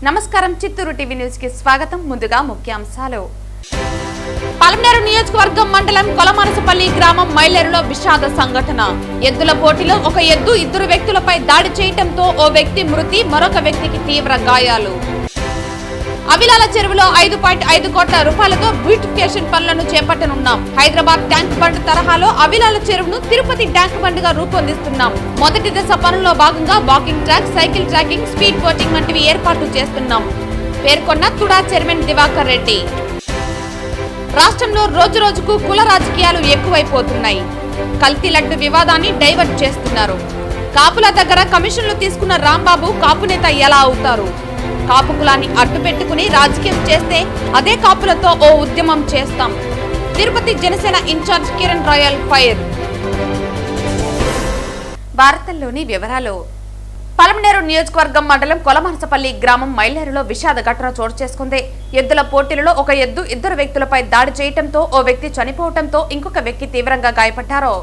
నమస్కారం Chittoor TV news కి స్వాగతం. ముందుగా ముఖ్యాంశాలు. పలమనేరు నియోజకవర్గం మండలం కొలమనసపల్లి గ్రామం మైలేరులో విషాద సంఘటన. ఎద్దుల పోటీలో ఒక ఎద్దు ఇద్దరు వ్యక్తులపై దాడి చేయడంతో ఓ వ్యక్తి మృతి, మరొక వ్యక్తికి తీవ్ర గాయాలు. అవిలాల చెరువులో 5.5 కోట్ల రూపాయలతో బ్యూటిఫికేషన్ పనులను చేపట్టనున్నాం. హైదరాబాద్ ట్యాంక్ బండ్ తరహాలో అవిలాల చెరువును తిరుపతి ట్యాంక్ బండ్ గా రూపొందిస్తున్నాం. మొదటి దశ పనుల్లో భాగంగా walking track, cycle tracking, speed boating వంటివి ఏర్పాటు చేస్తున్నాం పేర్కొన్న తుడా చైర్మన్ దివాకర్ రెడ్డి. రాష్ట్రంలో రోజు రోజుకు కుల రాజకీయాలు ఎక్కువైపోతున్నాయి. కల్తీ లడ్డు వివాదాన్ని డైవర్ట్ చేస్తున్నారు. కాపుల దగ్గర కమిషన్లు తీసుకున్న రాంబాబు కాపు నేత ఎలా అవుతారు? కాపు కులాన్ని అడ్డు పెట్టుకుని రాజకీయం చేస్తే అదే కాపులతో ఓ ఉద్యమం చేస్తాం. Tirupati Janasena in-charge Kiran Royal fire. వార్తల్లోని వివరాలు. పలమనేరు నియోజకవర్గం మండలం కొలమనసపల్లి గ్రామం మైలేరులో విషాద ఘటన చోటు చేసుకుంది. ఎద్దుల పోటీలలో ఒక ఎద్దు ఇద్దరు వ్యక్తులపై దాడి చేయడంతో ఓ వ్యక్తి చనిపోవడంతో ఇంకొక వ్యక్తి తీవ్రంగా గాయపడ్డారు.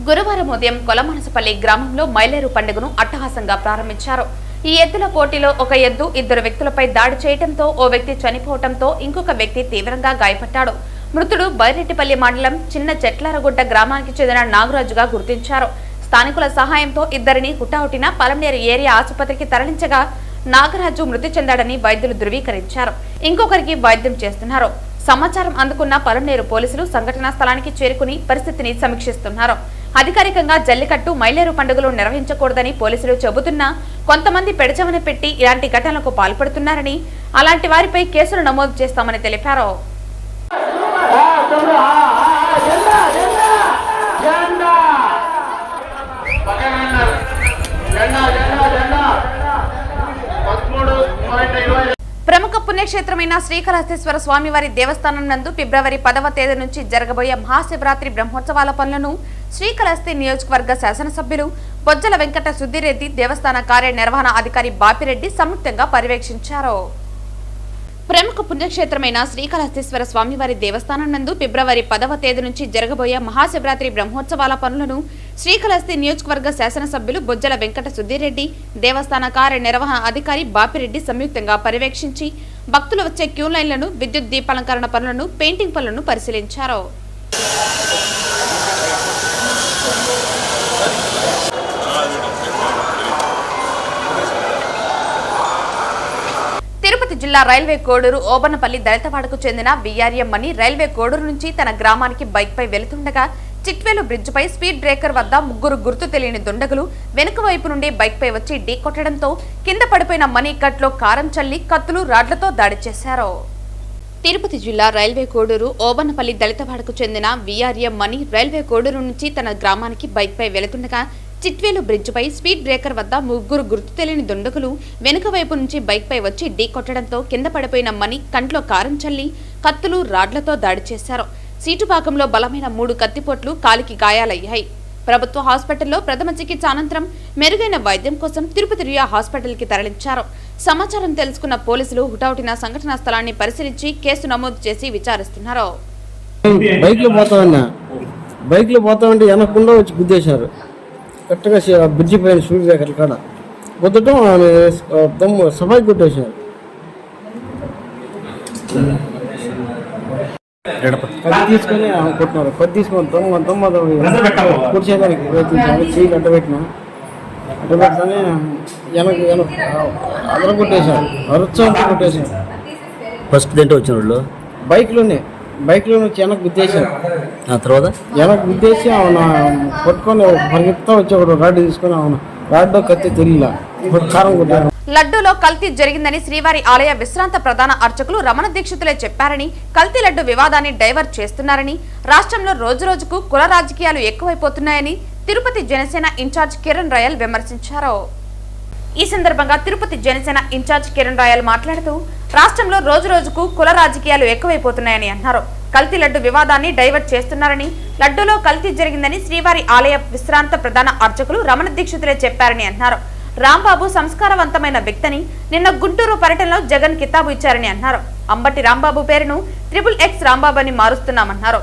గురువారం ఉదయం కొలమనసపల్లి గ్రామంలో మైలేరు పండుగను అట్టహాసంగా ప్రారంభించారు. ఈ ఎద్దుల పోటీలో ఒక ఎద్దు ఇద్దరు వ్యక్తులపై దాడి చేయడంతో ఓ వ్యక్తి చనిపోవడంతో ఇంకొక వ్యక్తి తీవ్రంగా గాయపడ్డాడు. మృతుడు బైరెడ్డిపల్లి మండలం చిన్న చెట్లరగుడ్డ గ్రామానికి చెందిన నాగరాజుగా గుర్తించారు. స్థానికుల సహాయంతో ఇద్దరిని హుటాహుటిన పలమనేరు ఏరియా ఆసుపత్రికి తరలించగా నాగరాజు మృతి చెందాడని వైద్యులు ధృవీకరించారు. ఇంకొకరికి వైద్యం చేస్తున్నారు. సమాచారం అందుకున్న పలమనేరు పోలీసులు సంఘటనా స్థలానికి చేరుకుని పరిస్థితిని సమీక్షిస్తున్నారు. అధికారికంగా జల్లికట్టు మైలేరు పండుగలు నిర్వహించకూడదని పోలీసులు చెబుతున్నా కొంతమంది పెడచవన పెట్టి ఇలాంటి ఘటనలకు పాల్పడుతున్నారని, అలాంటి వారిపై కేసులు నమోదు చేస్తామని తెలిపారు. ప్రముఖ పుణ్యక్షేత్రమైన శ్రీకాళహస్తీశ్వర స్వామివారి దేవస్థానం నందు ఫిబ్రవరి 10వ తేదీ నుంచి జరగబోయే మహాశివరాత్రి బ్రహ్మోత్సవాల పనులను శ్రీకాళహస్తి నియోజకవర్గ శాసనసభ్యులు బొజ్జల వెంకట సుద్దిరెడ్డి, దేవస్థాన కార్యనిర్వహణ అధికారి బాపిరెడ్డి సంయుక్తంగా పర్యవేక్షించారు. ప్రముఖ పుణ్యక్షేత్రమైన శ్రీకాళహస్తీశ్వర స్వామివారి దేవస్థానం నందు ఫిబ్రవరి 10వ తేదీ నుంచి జరగబోయే మహాశివరాత్రి బ్రహ్మోత్సవాల పనులను శ్రీకాళహస్తి నియోజకవర్గ శాసనసభ్యులు బొజ్జల వెంకట సుద్దిరెడ్డి, దేవస్థాన కార్యనిర్వహణ అధికారి బాపిరెడ్డి సంయుక్తంగా పర్యవేక్షించి భక్తులు వచ్చే క్యూ లైన్లను, విద్యుత్ దీపాలంకరణ పనులను, పెయింటింగ్ పనులను పరిశీలించారు. తిరుపతి జిల్లా రైల్వే కోడూరు ఓబన్నపల్లి దళితవాడకు చెందిన విఆర్ఎం మణి రైల్వే కోడూరు నుంచి తన గ్రామానికి బైక్ పై వెళుతుండగా చిట్వేలు బ్రిడ్జ్ పై స్పీడ్ బ్రేకర్ వద్ద ముగ్గురు గుర్తు తెలియని దుండగులు వెనుక వైపు నుండి బైక్ పై వచ్చి ఢీ కొట్టడంతో కింద పడిపోయిన మణి కట్లో కారం చల్లి కత్తులు, రాడ్లతో దాడి చేశారు. తిరుపతి జిల్లా రైల్వే కోడూరు ఓబన్నపల్లి దళితవాడకు చెందిన విఆర్ఎం మణి రైల్వే కోడూరు నుంచి తన గ్రామానికి బైక్ పై వెళుతుండగా చిట్వేలు బ్రిడ్జ్ పై స్పీడ్ బ్రేకర్ వద్ద ముగ్గురు గుర్తు తెలియని దుండగులు వెనుక వైపు నుంచి బైక్ పై వచ్చి ఢీ కొట్టడంతో కింద పడిపోయిన మణి కంట్లో కారం చల్లి కత్తులు, రాడ్లతో దాడి చేశారు. సీటు భాగంలో బలమైన 3 కత్తిపోట్లు, కాలికి గాయాలయ్యాయి. ప్రభుత్వ హాస్పిటల్లో ప్రథమ చికిత్స అనంతరం మెరుగైన వైద్యం కోసం తిరుపతి రియా హాస్పిటల్ కి తరలించారు. సమాచారం తెలుసుకున్న పోలీసులు హుటాహుటిన సంఘటనా స్థలాన్ని పరిశీలించి కేసు నమోదు చేసి విచారిస్తున్నారు. బైక్ లో పోతామంటే వెనకుండా వచ్చి గుద్దేశారు. కరెక్ట్గా బ్రిడ్జి పైన స్పీడ్ బ్రేకర్ కాడ గుద్దటం సభకి కొట్టేశారు. కత్తి తీసుకొని కొట్టినారు. కత్తి తీసుకొని కూర్చేదానికి ప్రయత్నించాను. చెయ్యి అడ్డపెట్టానే వెనక అదర కొట్టేశారు. అరుచంతా కొట్టేశారు. ఫస్ట్ దేంట్లో వచ్చిన వాళ్ళు బైక్లో నుంచి వెనక్కి గుద్దేశారు. ఆ తర్వాత వెనక్కి గుద్దేసి ఆమె పట్టుకొని పరిగెత్తా వచ్చేవాడు. రాడ్డు తీసుకొని ఆమె రాడ్డు కత్తి తెలియలా కారం కొట్టారు. లడ్డూలో కల్తీ జరిగిందని శ్రీవారి ఆలయ విశ్రాంత ప్రధాన అర్చకులు రమణ దీక్షితులే చెప్పారని, కల్తీ లడ్డు వివాదాన్ని డైవర్ట్ చేస్తున్నారని, రాష్ట్రంలో రోజురోజుకు కుల రాజకీయాలు ఎక్కువైపోతున్నాయని తిరుపతి జనసేన ఇన్ఛార్జ్ కిరణ్ రాయల్ విమర్శించారు. ఈ సందర్భంగా తిరుపతి జనసేన ఇన్ఛార్జ్ కిరణ్ రాయల్ మాట్లాడుతూ రాష్ట్రంలో రోజురోజుకు కుల రాజకీయాలు ఎక్కువైపోతున్నాయని అన్నారు. కల్తీ లడ్డు వివాదాన్ని డైవర్ట్ చేస్తున్నారని, లడ్డూలో కల్తీ జరిగిందని శ్రీవారి ఆలయ విశ్రాంత ప్రధాన అర్చకులు రమణ దీక్షితులే చెప్పారని అన్నారు. రాంబాబు సంస్కారవంతమైన వ్యక్తిని నిన్న గుంటూరు పర్యటనలో జగన్ కితాబు ఇచ్చారని అన్నారు. అంబటి రాంబాబు పేరును XXX రాంబాబు అని మారుస్తున్నామన్నారు.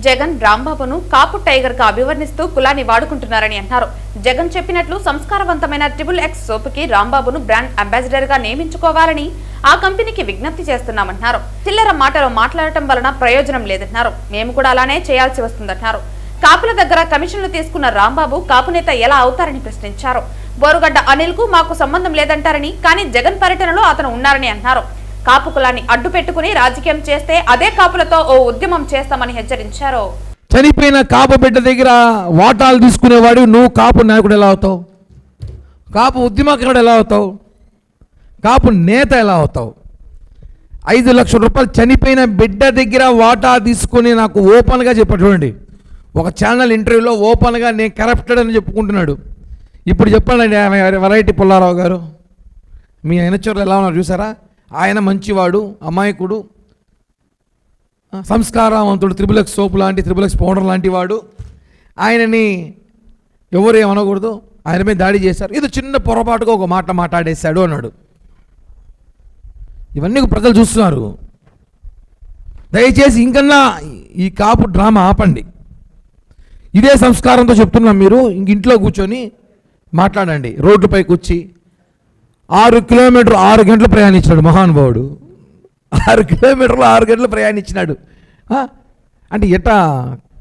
జగన్ రాంబాబును కాపు టైగర్ గా అభివర్ణిస్తూ కులాన్ని వాడుకుంటున్నారని అన్నారు. జగన్ చెప్పినట్లు సంస్కారవంతమైన XXX సోపుకి రాంబాబును బ్రాండ్ అంబాసిడర్ గా నియమించుకోవాలని ఆ కంపెనీకి విజ్ఞప్తి చేస్తున్నామన్నారు. చిల్లర మాటలు మాట్లాడటం వలన ప్రయోజనం లేదన్నారు. మేము కూడా అలానే చేయాల్సి వస్తుందన్నారు. కాపుల దగ్గర కమిషన్లు తీసుకున్న రాంబాబు కాపు నేత ఎలా అవుతారని ప్రశ్నించారు. బోరుగడ్డ అనిల్ కు మాకు సంబంధం లేదంటారని, కానీ జగన్ పర్యటనలో అతను ఉన్నారని అన్నారు. కాపు కులాన్ని అడ్డు పెట్టుకుని రాజకీయం చేస్తే అదే కాపులతో ఓ ఉద్యమం చేస్తామని హెచ్చరించారు. చనిపోయిన కాపు బిడ్డ దగ్గర వాటాలు తీసుకునేవాడు నువ్వు కాపు నాయకుడు ఎలా అవుతావు? కాపు ఉద్యమకారుడు ఎలా అవుతావు? కాపు నేత ఎలా అవుతావు? 5 లక్షల రూపాయలు చనిపోయిన బిడ్డ దగ్గర వాటా తీసుకుని నాకు ఓపెన్గా చెప్పాడు. చూడండి, ఒక ఛానల్ ఇంటర్వ్యూలో ఓపెన్గా నేను కరప్టెడ్ అని చెప్పుకుంటున్నాడు. ఇప్పుడు చెప్పండి వెరైటీ పుల్లారావు గారు, మీ ఎనచూర్లు ఎలా ఉన్నారు చూసారా? ఆయన మంచివాడు, అమాయకుడు, సంస్కారవంతుడు, XXX సోపు లాంటి XXX పౌడర్ లాంటి వాడు. ఆయనని ఎవరు ఏమనకూడదు, ఆయన మీద దాడి చేశారు, ఇది చిన్న పొరపాటుగా ఒక మాట మాట్లాడేశాడు అన్నాడు. ఇవన్నీ ప్రజలు చూస్తున్నారు. దయచేసి ఇంకన్నా ఈ కాపు డ్రామా ఆపండి. ఇదే సంస్కారంతో చెప్తున్నాం. మీరు ఇంట్లో కూర్చొని మాట్లాడండి. రోడ్డుపైకి వచ్చి 6 కిలోమీటర్లు 6 గంటలు ప్రయాణించినాడు మహానుభావుడు. 6 కిలోమీటర్లు 6 గంటలు ప్రయాణించినాడు. అంటే ఎట్టా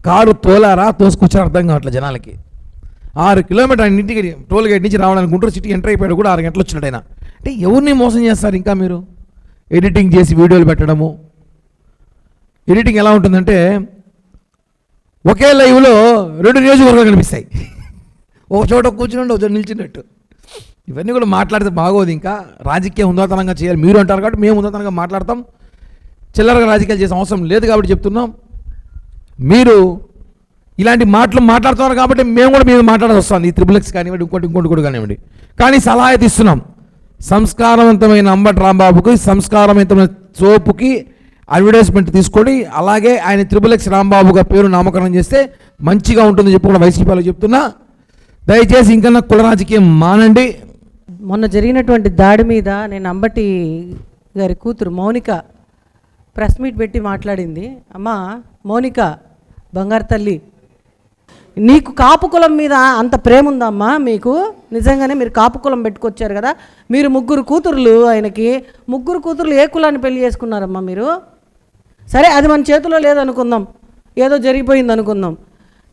కారు తోలారా తోసుకొచ్చారు అర్థం కావట్లేదు జనాలకి. 6 కిలోమీటర్ ఆయన ఇంటికి టోల్ గేట్ నుంచి రావడానికి గుంటూరు సిటీ ఎంటర్ అయిపోయాడు కూడా 6 గంటలు వచ్చినాడు ఆయన. అంటే ఎవరిని మోసం చేస్తారు? ఇంకా మీరు ఎడిటింగ్ చేసి వీడియోలు పెట్టడము. ఎడిటింగ్ ఎలా ఉంటుందంటే ఒకే లైవ్లో 2 నియోజకవర్గాలు కనిపిస్తాయి. ఒక చోట కూర్చుని ఒక చోట నిల్చున్నట్టు. ఇవన్నీ కూడా మాట్లాడితే బాగోదు. ఇంకా రాజకీయ హుందాతనంగా చేయాలి. మీరు అంటారు కాబట్టి మేము హుందాతనంగా మాట్లాడతాం. చిల్లరగా రాజకీయాలు చేసే అవసరం లేదు కాబట్టి చెప్తున్నాం. మీరు ఇలాంటి మాటలు మాట్లాడుతున్నారు కాబట్టి మేము కూడా మీద మాట్లాడాల్సి వస్తుంది. ఈ XXX కానివ్వండి, ఇంకోటి కూడా కానివ్వండి. కానీ సలహా అయితే ఇస్తున్నాం. సంస్కారవంతమైన అంబటి రాంబాబుకి, సంస్కారవంతమైన సోపుకి అడ్వర్టైజ్మెంట్ తీసుకొని అలాగే ఆయన XXX రాంబాబుగా పేరు నామకరణం చేస్తే మంచిగా ఉంటుందని చెప్పి కూడా వైసీపీలో చెప్తున్నా. దయచేసి ఇంకా కుల రాజకీయం మానండి. మొన్న జరిగినటువంటి దాడి మీద నేను అంబటి గారి కూతురు మౌనిక ప్రెస్ మీట్ పెట్టి మాట్లాడింది. అమ్మా మౌనిక, బంగారు తల్లి, నీకు కాపు కులం మీద అంత ప్రేమ ఉందమ్మా మీకు? నిజంగానే మీరు కాపు కులం పెట్టుకొచ్చారు కదా. మీరు 3 కూతుర్లు, ఆయనకి 3 కూతుర్లు ఏ కులాన్ని పెళ్లి చేసుకున్నారమ్మా మీరు? సరే, అది మన చేతిలో లేదనుకుందాం, ఏదో జరిగిపోయింది అనుకుందాం.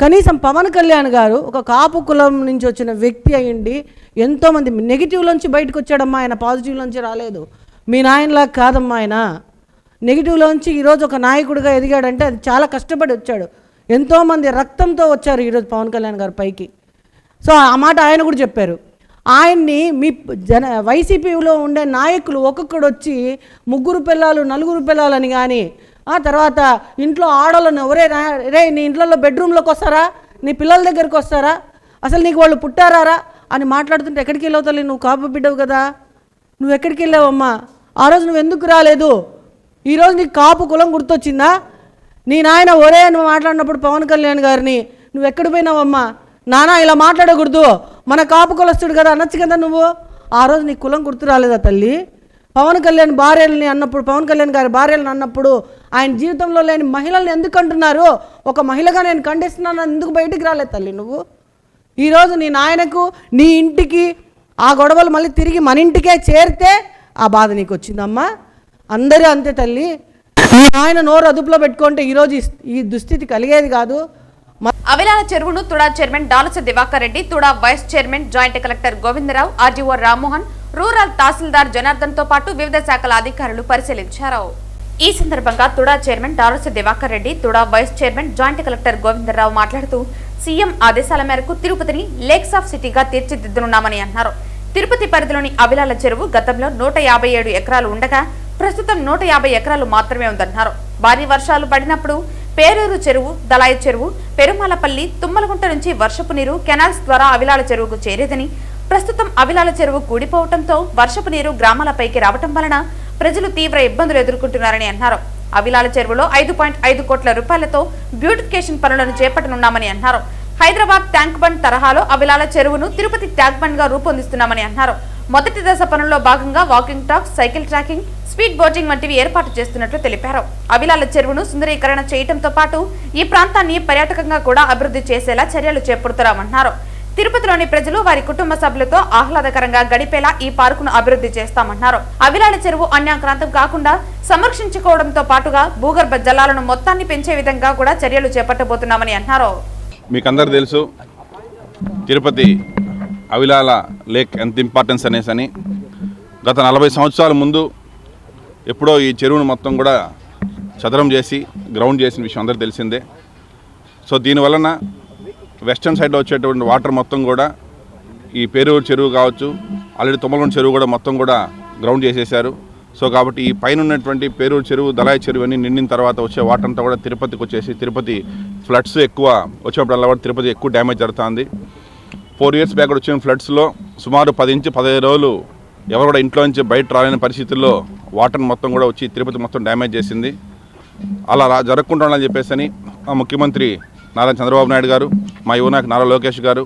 కనీసం పవన్ కళ్యాణ్ గారు ఒక కాపు కులం నుంచి వచ్చిన వ్యక్తి అయ్యండి ఎంతోమంది నెగిటివ్లోంచి బయటకు వచ్చాడమ్మా. ఆయన పాజిటివ్లోంచి రాలేదు. మీ నాయనలా కాదమ్మా. ఆయన నెగిటివ్లోంచి ఈరోజు ఒక నాయకుడిగా ఎదిగాడంటే అది చాలా కష్టపడి వచ్చాడు. ఎంతోమంది రక్తంతో వచ్చారు ఈరోజు పవన్ కళ్యాణ్ గారు పైకి. సో ఆ మాట ఆయన కూడా చెప్పారు. ఆయన్ని మీ వైసీపీలో ఉండే నాయకులు ఒక్కొక్కడు వచ్చి 3 పిల్లలు 4 పిల్లలని కానీ ఆ తర్వాత ఇంట్లో ఆడోళ్ళను రే నీ ఇంట్లో బెడ్రూమ్లోకి వస్తారా, నీ పిల్లల దగ్గరికి వస్తారా, అసలు నీకు వాళ్ళు పుట్టారా అని మాట్లాడుతుంటే ఎక్కడికి వెళ్ళావు తల్లి? నువ్వు కాపు బిడ్డవు కదా, నువ్వు ఎక్కడికి వెళ్ళావమ్మా? ఆ రోజు నువ్వు ఎందుకు రాలేదు? ఈరోజు నీకు కాపు కులం గుర్తొచ్చిందా? నీ నాయన ఒరే నువ్వు మాట్లాడినప్పుడు పవన్ కళ్యాణ్ గారిని నువ్వు ఎక్కడ పోయినావమ్మా? నానా ఇలా మాట్లాడకూడదు, మన కాపు కులస్తుడు కదా అనొచ్చు కదా నువ్వు. ఆ రోజు నీ కులం గుర్తు రాలేదా తల్లి? పవన్ కళ్యాణ్ భార్యలని అన్నప్పుడు, పవన్ కళ్యాణ్ గారి భార్యలను అన్నప్పుడు ఆయన జీవితంలో లేని మహిళల్ని ఎందుకు అంటున్నారు? ఒక మహిళగా నేను ఖండిస్తున్నాను ఎందుకు బయటికి రాలేదు తల్లి నువ్వు? ఈరోజు నీ నాయనకు నీ ఇంటికి ఆ గొడవలు మళ్ళీ తిరిగి మన ఇంటికే చేరితే ఆ బాధ నీకు వచ్చిందమ్మా. అందరూ అంతే తల్లి. ఆయన నోరు అదుపులో పెట్టుకుంటే ఈరోజు ఈ దుస్థితి కలిగేది కాదు. అవిలాల చెరువును TUDA chairman Dollars Diwakar Reddy, TUDA vice chairman joint collector Govindarao, RDO Rammohan, rural tahsildar Janardhan తో పాటు వివిధ శాఖల అధికారులు పరిశీలించారు. ఈ సందర్భంగా TUDA chairman Dollars Diwakar Reddy, TUDA vice chairman joint collector Govindarao మాట్లాడుతూ సీఎం ఆదేశాల మేరకు తిరుపతిని లేక్స్ ఆఫ్ సిటీగా తీర్చిదిద్దనున్నామని అన్నారు. తిరుపతి పరిధిలోని అవిలాల చెరువు గతంలో 157 ఎకరాలు ఉండగా ప్రస్తుతం 150 ఎకరాలు మాత్రమే ఉందన్నారు. భారీ వర్షాలు పడినప్పుడు పేరూరు చెరువు, దళాయి చెరువు, పెరుమాలపల్లి, తుమ్మలగుంట నుంచి వర్షపు నీరు కెనాల్స్ ద్వారా అవిలాల చెరువుకు చేరేదని, ప్రస్తుతం అవిలాల చెరువు కూడిపోవడంతో వర్షపు నీరు గ్రామాలపైకి రావటం వలన ప్రజలు తీవ్ర ఇబ్బందులు ఎదుర్కొంటున్నారని అన్నారు. అవిలాల చెరువులో 5.5 కోట్ల రూపాయలతో బ్యూటిఫికేషన్ పనులను చేపట్టనున్నామని అన్నారు. హైదరాబాద్ ట్యాంక్ బండ్ తరహాలో అవిలాల చెరువును తిరుపతి ట్యాంక్ బండ్ గా రూపొందిస్తున్నామని అన్నారు. మొదటి దశ పనుల్లో భాగంగా walking track, cycle tracking, speed boating వంటివి ఏర్పాటు చేస్తున్నట్లు తెలిపారు. అవిలాల చెరువును సుందరీకరణ చేయడంతో పాటు ఈ ప్రాంతాన్ని పర్యాటకంగా కూడా అభివృద్ధి చేసేలా చర్యలు చేపడుతున్నామన్నారు. తిరుపతిలోని ప్రజలు వారి కుటుంబ సభ్యులతో ఆహ్లాదకరంగా గడిపేలా ఈ పార్కును అభివృద్ధి చేస్తామన్నారు. అవిలాల చెరువు అన్యాక్రాంతం కాకుండా సంరక్షించుకోవడంతో పాటుగా భూగర్భ జలాలను మొత్తాన్ని పెంచే విధంగా కూడా చర్యలు చేపట్టబోతున్నామని అన్నారు. మీకందరూ తెలుసు తిరుపతి అవిలాల లేక్ ఎంత ఇంపార్టెన్స్ అనేసి. గత 40 సంవత్సరాల ముందు ఎప్పుడో ఈ చెరువును మొత్తం కూడా చదరం చేసి గ్రౌండ్ చేసిన విషయం అందరికీ తెలిసిందే. సో దీనివలన వెస్టర్న్ సైడ్లో వచ్చేటువంటి వాటర్ మొత్తం కూడా ఈ పేరూరు చెరువు కావచ్చు, ఆల్రెడీ తుమ్మలగొండ చెరువు కూడా మొత్తం కూడా గ్రౌండ్ చేసేశారు. సో కాబట్టి ఈ పైన ఉన్నటువంటి పేరూరు చెరువు, దళాయి చెరువు అన్ని నిండిన తర్వాత వచ్చే వాటర్ అంతా కూడా తిరుపతికి వచ్చేసి తిరుపతి ఫ్లడ్స్ ఎక్కువ వచ్చినప్పుడల్లా కూడా తిరుపతి ఎక్కువ డ్యామేజ్ జరుగుతుంది. 4 years బ్యాక్ వచ్చిన ఫ్లడ్స్లో సుమారు 10 నుంచి 15 రోజులు ఎవరు కూడా ఇంట్లో నుంచి బయట రాలేని పరిస్థితుల్లో వాటర్ మొత్తం కూడా వచ్చి తిరుపతి మొత్తం డ్యామేజ్ చేసింది. అలా జరగకుండా ఉండాలని చెప్పేసి మా ముఖ్యమంత్రి నారా చంద్రబాబు నాయుడు గారు, మా యువనాయకు నారా లోకేష్ గారు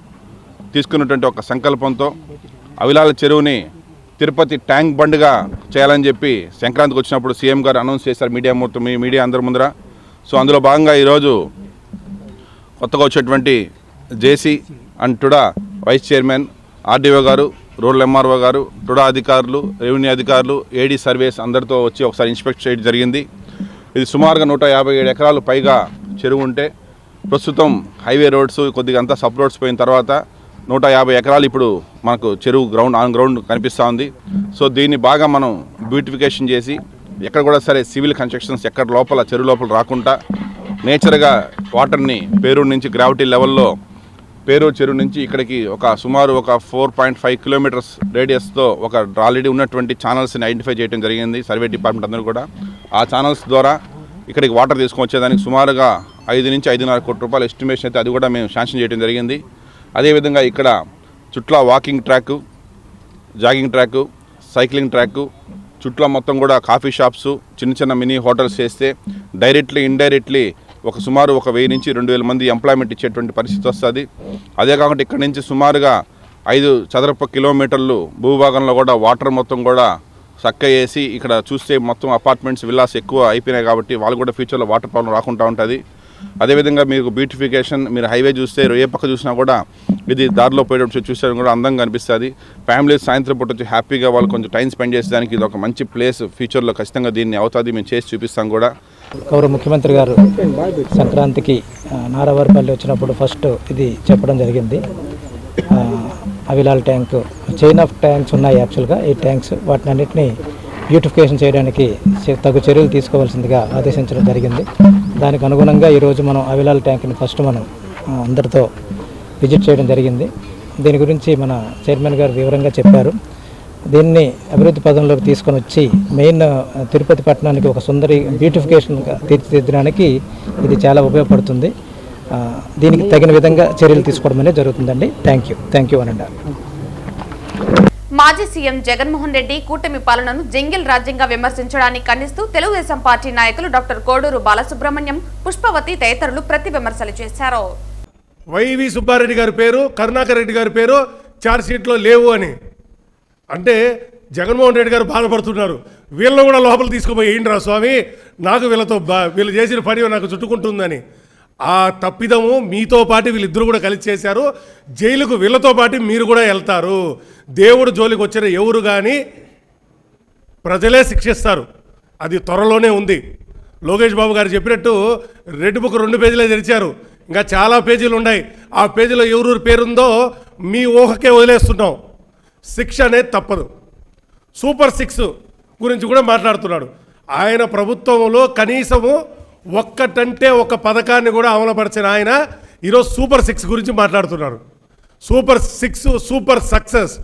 తీసుకున్నటువంటి ఒక సంకల్పంతో అవిలాల చెరువుని తిరుపతి ట్యాంక్ బండ్గా చేయాలని చెప్పి సంక్రాంతికి వచ్చినప్పుడు సీఎం గారు అనౌన్స్ చేశారు మీడియా అందరి ముందర. సో అందులో భాగంగా ఈరోజు కొత్తగా వచ్చేటువంటి JC and TUDA vice chairman, RDO garu, rural MRO garu, TUDA అధికారులు, రెవెన్యూ అధికారులు, ఏడీ సర్వేస్ అందరితో వచ్చి ఒకసారి ఇన్స్పెక్ట్ చేయడం జరిగింది. ఇది సుమారుగా 157 ఎకరాలు పైగా చెరువు ఉంటే ప్రస్తుతం హైవే రోడ్స్ కొద్దిగా అంతా సబ్ రోడ్స్ పోయిన తర్వాత 150 ఎకరాలు ఇప్పుడు మనకు చెరువు ఆన్ గ్రౌండ్ కనిపిస్తూ ఉంది. సో దీన్ని బాగా మనం బ్యూటిఫికేషన్ చేసి ఎక్కడ కూడా సరే సివిల్ కన్స్ట్రక్షన్స్ ఎక్కడ లోపల చెరువు లోపల రాకుండా నేచర్గా వాటర్ని పేరూరు నుంచి గ్రావిటీ లెవెల్లో పేరూరు చెరువు నుంచి ఇక్కడికి సుమారు 4.5 కిలోమీటర్స్ రేడియస్తో ఆల్రెడీ ఉన్నటువంటి ఛానల్స్ని ఐడెంటిఫై చేయడం జరిగింది సర్వే డిపార్ట్మెంట్ అందరూ కూడా. ఆ ఛానల్స్ ద్వారా ఇక్కడికి వాటర్ తీసుకొని వచ్చేదానికి సుమారుగా 5 నుంచి 5.5 కోట్ల రూపాయల ఎస్టిమేషన్ అయితే అది కూడా మేము శాంక్షన్ చేయడం జరిగింది. అదేవిధంగా ఇక్కడ చుట్ల walking track, jogging track, cycling track, చుట్ల మొత్తం కూడా కాఫీ షాప్స్, చిన్న మినీ హోటల్స్ చేస్తే డైరెక్ట్లీ ఇండైరెక్ట్లీ సుమారు 1000 నుంచి 2000 మంది ఎంప్లాయ్మెంట్ ఇచ్చేటువంటి పరిస్థితి వస్తుంది. అదే కాకుండా ఇక్కడ నుంచి సుమారుగా 5 చదరపు కిలోమీటర్లు భూభాగంలో కూడా వాటర్ మొత్తం కూడా చక్క వేసి ఇక్కడ చూస్తే మొత్తం అపార్ట్మెంట్స్, విల్లాస్ ఎక్కువ అయిపోయినాయి కాబట్టి వాళ్ళు కూడా ఫ్యూచర్లో వాటర్ ప్రాబ్లం రాకుండా ఉంటుంది. అదేవిధంగా మీకు బ్యూటిఫికేషన్, మీరు హైవే చూస్తే ఏ పక్క చూసినా కూడా ఇది దారిలో పోయేటప్పుడు చూస్తే కూడా అందంగా అనిపిస్తుంది. ఫ్యామిలీస్ సాయంత్రం పూట వచ్చి హ్యాపీగా వాళ్ళు కొంచెం టైం స్పెండ్ చేసేదానికి ఇది ఒక మంచి ప్లేస్. ఫ్యూచర్లో ఖచ్చితంగా దీన్ని అవుతుంది, మేము చేసి చూపిస్తాం కూడా. గౌరవ ముఖ్యమంత్రి గారు సంక్రాంతికి నారావారిపల్లి వచ్చినప్పుడు ఫస్ట్ ఇది చెప్పడం జరిగింది. అవిలాల్ ట్యాంక్, చైన్ ఆఫ్ ట్యాంక్స్ ఉన్నాయి యాక్చువల్గా ఈ ట్యాంక్స్, వాటిని అన్నింటినీ బ్యూటిఫికేషన్ చేయడానికి తగు చర్యలు తీసుకోవాల్సిందిగా ఆదేశించడం జరిగింది. దానికి అనుగుణంగా ఈరోజు మనం అవిలాల్ ట్యాంక్ని ఫస్ట్ మనం అందరితో విజిట్ చేయడం జరిగింది. దీని గురించి మన చైర్మన్ గారు వివరంగా చెప్పారు. దీన్ని అభివృద్ధి పదంలోకి తీసుకొని వచ్చి మెయిన్ తిరుపతి పట్టణానికి ఒక సుందరి బ్యూటిఫికేషన్గా తీర్చిదిద్దడానికి ఇది చాలా ఉపయోగపడుతుంది. దీనికి తగిన విధంగా చర్యలు తీసుకోవడం అనేది జరుగుతుందండి. థ్యాంక్ యూ అనండి. మాజీ సీఎం జగన్మోహన్ రెడ్డి కూటమి పాలనను జంగిల్ రాజ్యంగా విమర్శించడాన్ని ఖండిస్తూ తెలుగుదేశం పార్టీ నాయకులు డాక్టర్ కోడూరు బాలసుబ్రహ్మణ్యం, పుష్పవతి తదితరులు ప్రతి విమర్శలు చేశారు. వైవి సుబ్బారెడ్డి గారి పేరు, కరుణాకర్ రెడ్డి గారి పేరు ఛార్జ్షీట్లో లేవు అని అంటే జగన్మోహన్ రెడ్డి గారు బాధపడుతున్నారు. వీళ్ళని కూడా లోపల తీసుకుపోయి ఏంటి రా స్వామి, నాకు వీళ్ళు చేసిన పని నాకు చుట్టుకుంటుందని. ఆ తప్పిదము మీతో పాటు వీళ్ళిద్దరూ కూడా కలిసి చేశారు. జైలుకు వీళ్ళతో పాటు మీరు కూడా వెళ్తారు. దేవుడు జోలికి వచ్చిన ఎవరు కానీ ప్రజలే శిక్షిస్తారు. అది త్వరలోనే ఉంది. లోకేష్ బాబు గారు చెప్పినట్టు రెడ్ బుక్ 2 పేజీలే తెరిచారు, ఇంకా చాలా పేజీలు ఉన్నాయి. ఆ పేజీలో ఎవరు పేరుందో మీ ఊహకే వదిలేస్తున్నాం. శిక్ష అనేది తప్పదు. సూపర్ 6 గురించి కూడా మాట్లాడుతున్నాడు. ఆయన ప్రభుత్వంలో కనీసము ఒక్కటంటే ఒక పథకాన్ని కూడా అమలుపరిచిన ఆయన ఈరోజు సూపర్ 6 గురించి మాట్లాడుతున్నారు. Super 6 super success.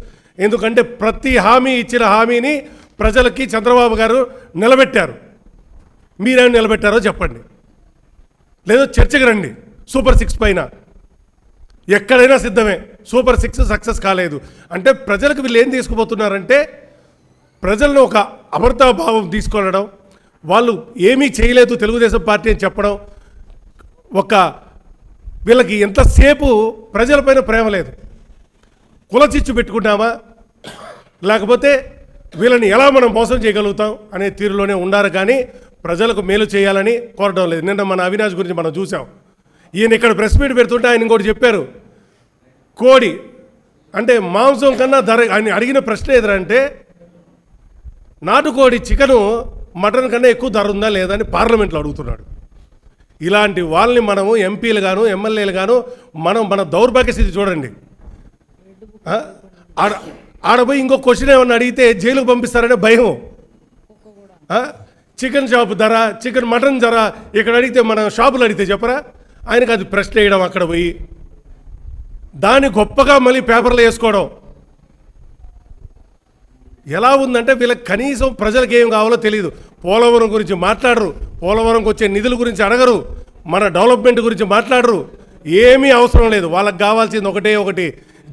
ఎందుకంటే ప్రతి హామీ ఇచ్చిన హామీని ప్రజలకి చంద్రబాబు గారు నిలబెట్టారు. మీరేమి నిలబెట్టారో చెప్పండి, లేదో చర్చకు రండి. సూపర్ 6 పైన ఎక్కడైనా సిద్ధమే. సూపర్ 6 సక్సెస్ కాలేదు అంటే ప్రజలకు వీళ్ళు ఏం తీసుకుపోతున్నారంటే ప్రజలను ఒక అమర్తాభావం తీసుకొనడం, వాళ్ళు ఏమీ చేయలేదు తెలుగుదేశం పార్టీ అని చెప్పడం. వీళ్ళకి ఎంతసేపు ప్రజలపైన ప్రేమ లేదు. కుల చిచ్చు పెట్టుకున్నామా, లేకపోతే వీళ్ళని ఎలా మనం మోసం చేయగలుగుతాం అనే తీరులోనే ఉండారు, కానీ ప్రజలకు మేలు చేయాలని కోరడం లేదు. నిన్న మన అవినాష్ గురించి మనం చూసాం. ఈయన ఇక్కడ ప్రెస్ మీట్ పెడుతుంటే ఆయన ఇంకోటి చెప్పారు, కోడి అంటే మాంసం కన్నా ధర, ఆయన అడిగిన ప్రశ్న ఎదురంటే నాటుకోడి చికెను మటన్ కన్నా ఎక్కువ ధర ఉందా లేదా అని పార్లమెంట్లో అడుగుతున్నాడు. ఇలాంటి వాళ్ళని మనము ఎంపీలు గాను ఎమ్మెల్యేలు గాను మన దౌర్భాగ్య స్థితి చూడండి. ఆడపోయి ఇంకో క్వశ్చన్ ఏమన్నా అడిగితే జైలుకు పంపిస్తారనే భయం. చికెన్ షాపు ధర, చికెన్ మటన్ ధర ఇక్కడ అడిగితే మన షాపులు అడిగితే చెప్పరా? ఆయనకు అది ప్రశ్న వేయడం అక్కడ పోయి దాన్ని గొప్పగా మళ్ళీ పేపర్లో వేసుకోవడం ఎలా ఉందంటే వీళ్ళకి కనీసం ప్రజలకు ఏం కావాలో తెలియదు. పోలవరం గురించి మాట్లాడరు, పోలవరంకి వచ్చే నిధుల గురించి అడగరు, మన డెవలప్మెంట్ గురించి మాట్లాడరు, ఏమీ అవసరం లేదు. వాళ్ళకి కావాల్సింది ఒకటి,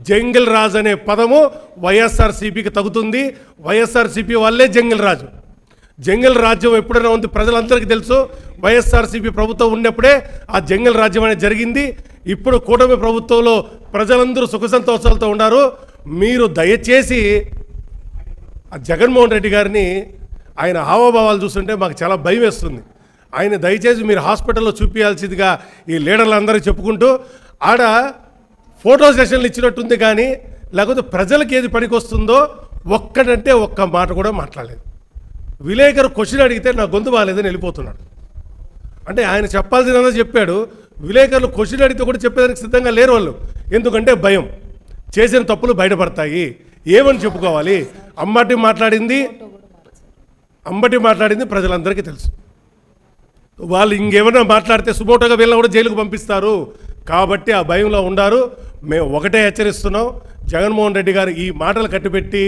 జంగిల్ రాజ్ అనే పదము వైఎస్ఆర్సీపీకి తగ్గుతుంది. వైఎస్ఆర్సీపీ వాళ్ళే జంగిల్ రాజు. జంగిల్ రాజ్యం ఎప్పుడైనా ఉంది ప్రజలందరికీ తెలుసు. వైఎస్ఆర్సీపీ ప్రభుత్వం ఉన్నప్పుడే ఆ జంగిల్ రాజ్యం అనేది జరిగింది. ఇప్పుడు కూటమి ప్రభుత్వంలో ప్రజలందరూ సుఖ సంతోషాలతో ఉన్నారు. మీరు దయచేసి ఆ జగన్మోహన్ రెడ్డి గారిని ఆయన హావభావాలు చూస్తుంటే మాకు చాలా భయం వేస్తుంది. ఆయన దయచేసి మీరు హాస్పిటల్లో చూపించాల్సిందిగా ఈ లీడర్లందరికీ చెప్పుకుంటూ, ఆడ ఫోటో సెషన్లు ఇచ్చినట్టుంది, కానీ లేకపోతే ప్రజలకు ఏది పనికొస్తుందో ఒక్కడంటే ఒక్క మాట కూడా మాట్లాడలేదు. విలేకరు క్వశ్చన్ అడిగితే నా గొంతు బాగాలేదని వెళ్ళిపోతున్నాడు. అంటే ఆయన చెప్పాల్సిందంతా చెప్పాడు. విలేకరులు క్వశ్చన్ అడిగితే కూడా చెప్పేదానికి సిద్ధంగా లేరు వాళ్ళు. ఎందుకంటే భయం, చేసిన తప్పులు బయటపడతాయి, ఏమని చెప్పుకోవాలి. అంబటి మాట్లాడింది ప్రజలందరికీ తెలుసు. వాళ్ళు ఇంకేమైనా మాట్లాడితే సుమోటోగా వీళ్ళని కూడా జైలుకు పంపిస్తారు. కాబట్టి ఆ భయంలో ఉండారు. మేము ఒకటే హెచ్చరిస్తున్నాం, జగన్మోహన్ రెడ్డి గారు ఈ మాటలు కట్టిపెట్టి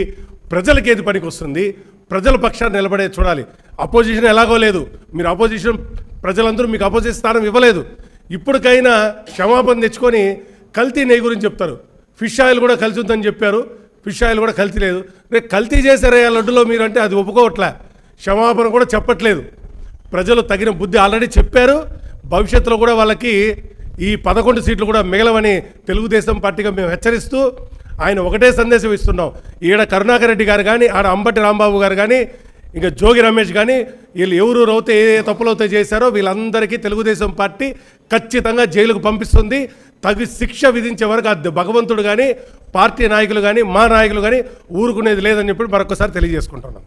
ప్రజలకి ఏది పనికి వస్తుంది, ప్రజల పక్షాన్ని నిలబడే చూడాలి. అపోజిషన్ ఎలాగో లేదు, మీరు అపోజిషన్ ప్రజలందరూ మీకు అపోజిషన్ స్థానం ఇవ్వలేదు. ఇప్పటికైనా క్షమాపణ తెచ్చుకొని కల్తీ నెయ్యి గురించి చెప్తారు. ఫిష్ ఆయిల్ కూడా కలిసి ఉందని చెప్పారు, ఫిష్ ఆయిల్ కూడా కల్తీ లేదు. రేపు కల్తీ చేశారే ఆ లడ్డులో మీరు అంటే అది ఒప్పుకోవట్లే, క్షమాపణ కూడా చెప్పట్లేదు. ప్రజలు తగిన బుద్ధి ఆల్రెడీ చెప్పారు. భవిష్యత్తులో కూడా వాళ్ళకి ఈ 11 సీట్లు కూడా మిగలవని తెలుగుదేశం పార్టీగా మేము హెచ్చరిస్తూ ఆయన ఒకటే సందేశం ఇస్తున్నాం. ఈడ కరుణాకర్ రెడ్డి గారు కానీ, ఆడ అంబటి రాంబాబు గారు కానీ, ఇంకా జోగి రమేష్ కానీ, వీళ్ళు ఎవరు రౌతే ఏ తప్పులైతే చేశారో వీళ్ళందరికీ తెలుగుదేశం పార్టీ ఖచ్చితంగా జైలుకు పంపిస్తుంది. తగు శిక్ష విధించే వరకు అది భగవంతుడు కానీ, పార్టీ నాయకులు కానీ, మా నాయకులు కానీ ఊరుకునేది లేదని చెప్పి మరొకసారి తెలియజేసుకుంటున్నాం.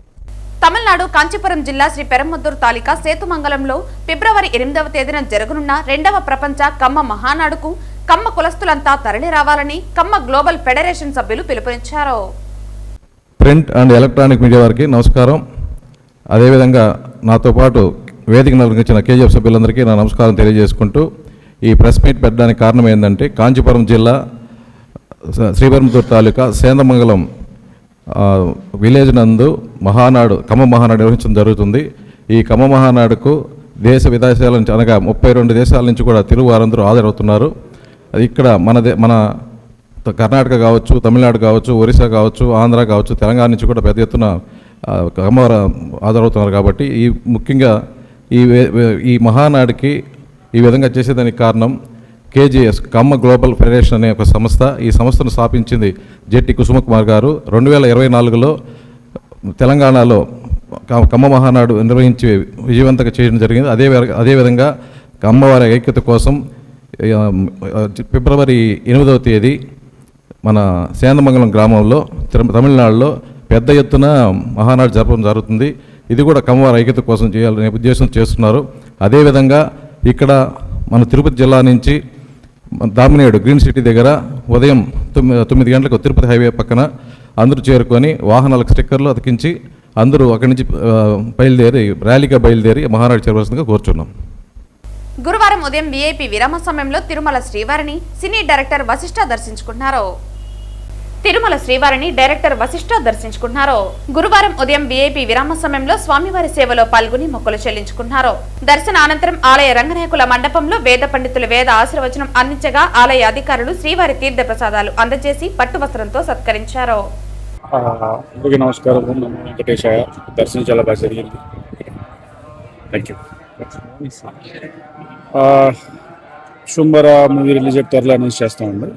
తమిళనాడు కాంచీపురం జిల్లా శ్రీ పెరంబద్దూరు తాలూకా సేతుమంగళంలో ఫిబ్రవరి 8వ తేదీన జరగనున్న 2వ ప్రపంచ కమ్మ మహానాడుకు కమ్మ కులస్తులంతా తరలి రావాలని కమ్మ గ్లోబల్ ఫెడరేషన్ సభ్యులు పిలుపునిచ్చారు. ప్రింట్ అండ్ ఎలక్ట్రానిక్ మీడియా వారికి నమస్కారం. అదేవిధంగా నాతో పాటు వేదికను అలంకరించిన కేజీఎఫ్ సభ్యులందరికీ నా నమస్కారం తెలియజేసుకుంటూ, ఈ ప్రెస్ మీట్ పెట్టడానికి కారణం ఏంటంటే కాంచీపురం జిల్లా శ్రీపెరంబద్దూరు తాలూకా సేందమంగళం విలేజ్ నందు కమ్మ మహానాడు నిర్వహించడం జరుగుతుంది. ఈ కమ్మ మహానాడుకు దేశ విదేశాల నుంచి అనగా 32 దేశాల నుంచి కూడా తెలుగు వారందరూ హాజరవుతున్నారు. ఇక్కడ మన కర్ణాటక కావచ్చు, తమిళనాడు కావచ్చు, ఒరిస్సా కావచ్చు, ఆంధ్ర కావచ్చు, తెలంగాణ నుంచి కూడా పెద్ద ఎత్తున కమ్మవారు హాజరవుతున్నారు. కాబట్టి ముఖ్యంగా ఈ మహానాడుకి ఈ విధంగా చేసేదానికి కారణం కేజీఎస్ కమ్మ గ్లోబల్ ఫెడరేషన్ అనే ఒక సంస్థ. ఈ సంస్థను స్థాపించింది జెట్టి కుసుమకుమార్ గారు. 2024లో తెలంగాణలో కమ్మ మహానాడు నిర్వహించి విజయవంతంగా చేయడం జరిగింది. అదేవిధంగా కమ్మవారి ఐక్యత కోసం ఫిబ్రవరి 8వ తేదీ మన సేందమంగళం గ్రామంలో తమిళనాడులో పెద్ద ఎత్తున మహానాడు జరపడం జరుగుతుంది. ఇది కూడా కమ్మవారి ఐక్యత కోసం చేయాలనే ఉద్దేశం చేస్తున్నారు. అదేవిధంగా ఇక్కడ మన తిరుపతి జిల్లా నుంచి దామినేడు గ్రీన్ సిటీ దగ్గర ఉదయం 9 గంటలకు తిరుపతి హైవే పక్కన అందరూ చేరుకొని వాహనాలకు స్టిక్కర్లు అతికించి అందరూ అక్కడి నుంచి ర్యాలీగా బయలుదేరి మహానాడు చేరవలసిందిగా కోరుచున్నాం. గురువారం ఉదయం వీఐపీ విరామ సమయంలో తిరుమల శ్రీవారిని సినీ డైరెక్టర్ వశిష్ఠ దర్శించుకున్నారు. గురువారం ఉదయం వీఐపీ విరామ సమయంలో స్వామివారి సేవలో పాల్గొని మొక్కులు చెల్లించుకున్నారు. దర్శన అనంతరం ఆలయ రంగనాయకుల మండపంలో వేద పండితులు వేద ఆశీర్వచనం అందించగా ఆలయ అధికారులు శ్రీవారి తీర్థ ప్రసాదాలు అందజేసి పట్టు వస్త్రంతో సత్కరించారు. నమస్కారం. వెంకటేశాయ. దర్శనం చాలా బాగా జరిగింది. Thank you. శుంభర మూవీ రిలీజ్ త్వరలో అనౌన్స్ చేస్తామండి.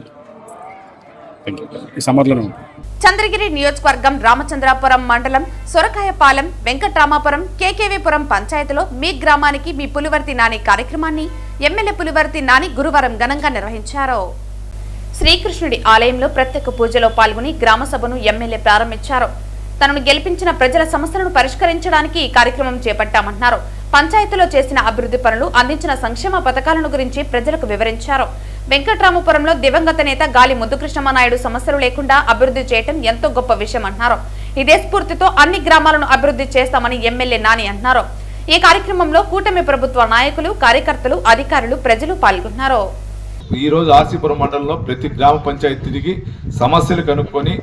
Thank you. ఈ సమ్మర్లోనే ఉంటుంది. చంద్రగిరి నియోజకవర్గం రామచంద్రాపురం మండలం సొరకాయపాలెం వెంకట్రామాపురం కేకేవీపురం పంచాయతీలో మీ గ్రామానికి మీ పులివర్తి నాని కార్యక్రమాన్ని ఎమ్మెల్యే పులివర్తి నాని గురువారం ఘనంగా నిర్వహించారు. శ్రీకృష్ణుడి ఆలయంలో ప్రత్యేక పూజలో పాల్గొని గ్రామ సభను ఎమ్మెల్యే ప్రారంభించారు. తనను గెలిపించిన ప్రజల సమస్యలను పరిష్కరించడానికి ఈ కార్యక్రమం చేపట్టామన్నారు. పంచాయతీలో చేసిన అభివృద్ధి పనులు, అందించిన సంక్షేమ పథకాలను గురించి ప్రజలకు వివరించారు. వెంకట్రామపురంలో దివంగత నేత గాలి ముద్దుకృష్ణమనాయుడు సమస్యలు లేకుండా అభివృద్ధి చేయడం ఎంతో గొప్ప విషయం అన్నారు. ఇదే స్ఫూర్తితో అన్ని గ్రామాలను అభివృద్ధి చేస్తామని ఎమ్మెల్యే నాని అన్నారు. ఈ కార్యక్రమంలో కూటమి ప్రభుత్వ నాయకులు, కార్యకర్తలు, అధికారులు, ప్రజలు పాల్గొన్నారు. ఈరోజు ఆసిపురం మండలంలో ప్రతి గ్రామ పంచాయతీ తిరిగి సమస్యలు కనుక్కొని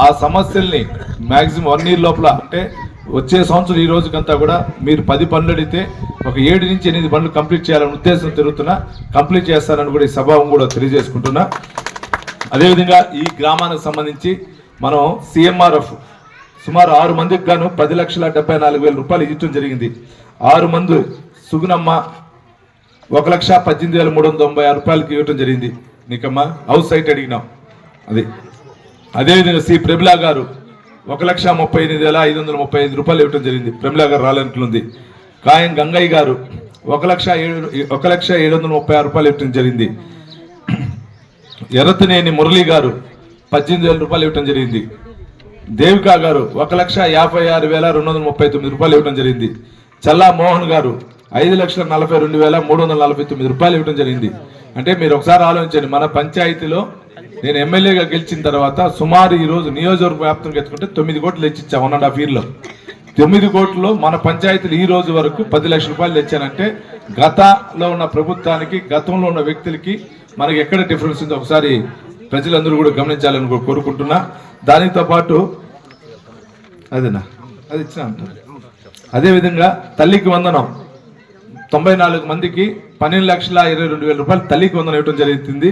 ఆ సమస్యల్ని మ్యాక్సిమం 1 year లోపల, అంటే వచ్చే సంవత్సరం ఈ రోజుకంతా కూడా మీరు 10 పనులు అడిగితే ఒక 7 నుంచి 8 పనులు కంప్లీట్ చేయాలనే ఉద్దేశం తిరుగుతున్నా, కంప్లీట్ చేస్తానని కూడా ఈ సభావం కూడా తెలియజేసుకుంటున్నా. అదేవిధంగా ఈ గ్రామానికి సంబంధించి మనం CMRF సుమారు 6 మందికి గాను 10,74,000 రూపాయలు ఇవ్వడం జరిగింది. 6 మంది సుగునమ్మ 1,18,396 రూపాయలకి ఇవ్వటం జరిగింది. నీకమ్మా హౌస్ సైట్ అడిగినాం అది. అదేవిధంగా సి ప్రమిళ గారు 1,38,535 రూపాయలు ఇవ్వటం జరిగింది. ప్రమిళ గారు రాలేంట్లుంది. కాయం గంగయ్య గారు 1,736 రూపాయలు ఇవ్వటం జరిగింది. ఎర్రతనేని మురళి గారు 18,000 రూపాయలు ఇవ్వటం జరిగింది. దేవికా గారు 1,56,239 రూపాయలు ఇవ్వటం జరిగింది. చల్లా మోహన్ గారు 5,42,349 రూపాయలు ఇవ్వడం జరిగింది. అంటే మీరు ఒకసారి ఆలోచించండి, మన పంచాయతీలో నేను ఎమ్మెల్యేగా గెలిచిన తర్వాత సుమారు ఈరోజు నియోజకవర్గ వ్యాప్తంగా ఎత్తుకుంటే 9 కోట్లు తెచ్చిచ్చా 1.5 yearలో. 9 కోట్లలో మన పంచాయతీలు ఈ రోజు వరకు 10 లక్షల రూపాయలు తెచ్చానంటే గతంలో ఉన్న ప్రభుత్వానికి, గతంలో ఉన్న వ్యక్తులకి మనకి ఎక్కడ డిఫరెన్స్ ఉందో ఒకసారి ప్రజలందరూ కూడా గమనించాలని కోరుకుంటున్నా. దానితో పాటు అదేనా అది ఇచ్చిన అంటారు. అదేవిధంగా తల్లికి వందనం 94 మందికి 12,22,000 రూపాయలు తల్లికి వందనం ఇవ్వడం జరుగుతుంది.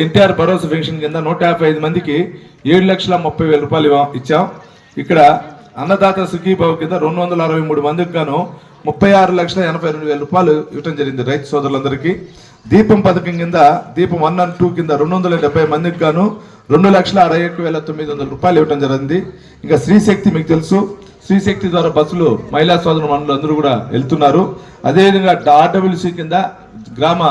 ఎన్టీఆర్ భరోసా పెన్షన్ కింద 155 మందికి 7,30,000 రూపాయలు ఇచ్చాం. ఇక్కడ అన్నదాత సుఖీభావ కింద 263 మందికి గాను 36,82,000 రూపాయలు ఇవ్వడం జరిగింది రైతు సోదరులందరికీ. దీపం పథకం కింద దీపం 1 and 2 కింద 270 మందికి గాను 2,61,900 రూపాయలు ఇవ్వడం జరిగింది. ఇంకా శ్రీశక్తి మీకు తెలుసు, శ్రీశక్తి ద్వారా బస్సులు మహిళా సోదరు మనులు అందరూ కూడా వెళ్తున్నారు. అదేవిధంగా RWC కింద గ్రామ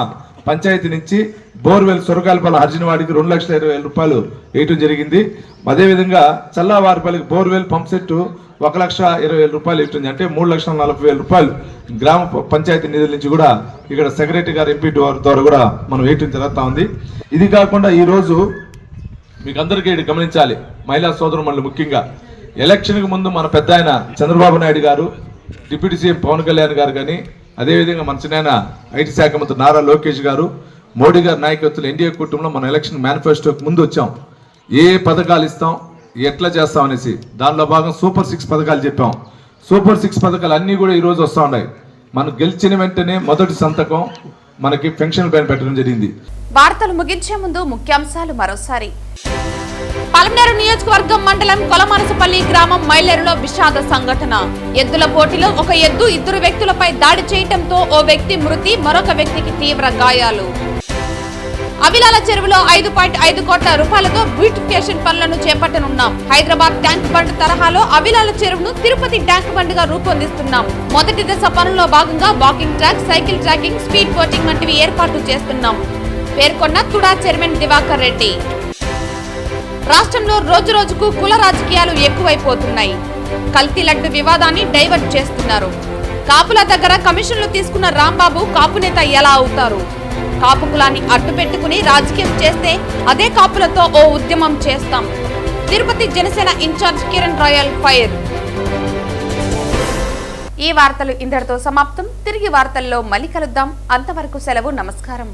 పంచాయతీ నుంచి బోర్వెల్ సొరకాయలపాలెం అర్జునవాడికి 2,20,000 రూపాయలు వేయటం జరిగింది. అదేవిధంగా చల్లవారిపల్లికి బోర్వెల్ పంప్ సెట్ 1,20,000 రూపాయలు ఇస్తుంది. అంటే 3,40,000 రూపాయలు గ్రామ పంచాయతీ నిధుల నుంచి కూడా ఇక్కడ సెక్రటరీ గారు, ఎంపీ ద్వారా కూడా మనం వేయటం జరుగుతూ ఉంది. ఇది కాకుండా ఈరోజు మీకు అందరికీ గమనించాలి, మహిళా సోదరు మనులు ముఖ్యంగా ఎలక్షన్కి ముందు మన పెద్ద ఆయన చంద్రబాబు నాయుడు గారు, డిప్యూటీ సీఎం పవన్ కళ్యాణ్ గారు కానీ, అదేవిధంగా మన చిన్న ఐటీ శాఖ మంత్రి నారా లోకేష్ గారు, మోడీ గారి నాయకత్వంలో ఎన్డీఏ కూటమిలో మన ఎలక్షన్ మేనిఫెస్టోకి ముందు వచ్చాం. ఏ పథకాలు ఇస్తాం, ఎట్లా చేస్తాం అనేసి దానిలో భాగం సూపర్ 6 పథకాలు చెప్పాం. సూపర్ 6 పథకాలు అన్నీ కూడా ఈరోజు వస్తూ ఉన్నాయి. మనం గెలిచిన వెంటనే మొదటి సంతకం మనకి పెన్షన్ పైన పెట్టడం జరిగింది. వార్తలు ముగించే ముందు ముఖ్యాంశాలు మరోసారి. పలమనేరు నియోజకవర్గం మండలం కొలమనసపల్లి గ్రామం మైలేరులో విషాద సంఘటన. ఎద్దుల పోటీలో ఒక ఎద్దు 2 వ్యక్తులపై దాడి చేయడంతో ఓ వ్యక్తి మృతి, మరొక వ్యక్తికి తీవ్ర గాయాలు. అవిలాల చెరువులో 5.5 కోట్ల రూపాయలతో బ్యూటిఫికేషన్ పనులను చేపట్టనున్నాం. హైదరాబాద్ ట్యాంక్ బండ్ తరహాలో అవిలాల చెరువును తిరుపతి ట్యాంక్ బండ్ గా రూపొందిస్తున్నాం. మొదటి దశ పనుల్లో భాగంగా walking track, cycle tracking, speed boating వంటివి ఏర్పాటు చేస్తున్నాం పేర్కొన్న తుడా చైర్మన్ దివాకర్ రెడ్డి. రాష్ట్రంలో రోజురోజుకు కుల రాజకీయాలు ఎక్కువైపోతున్నాయి. కల్తీ లడ్డు వివాదాన్ని డైవర్ట్ చేస్తున్నారు. కాపుల దగ్గర కమిషన్లు తీసుకున్న రాంబాబు కాపు నేత ఎలా అవుతారు? కాపు కులాన్ని అడ్డు పెట్టుకుని రాజకీయం చేస్తే అదే కాపులతో ఓ ఉద్యమం చేస్తాం. Tirupati Janasena in-charge Kiran Royal fire. ఈ వార్తలు ఇంతటితో సమాప్తం. తిరిగి వార్తల్లో మళ్ళీ కలుద్దాం. అంతవరకు సెలవు. నమస్కారం.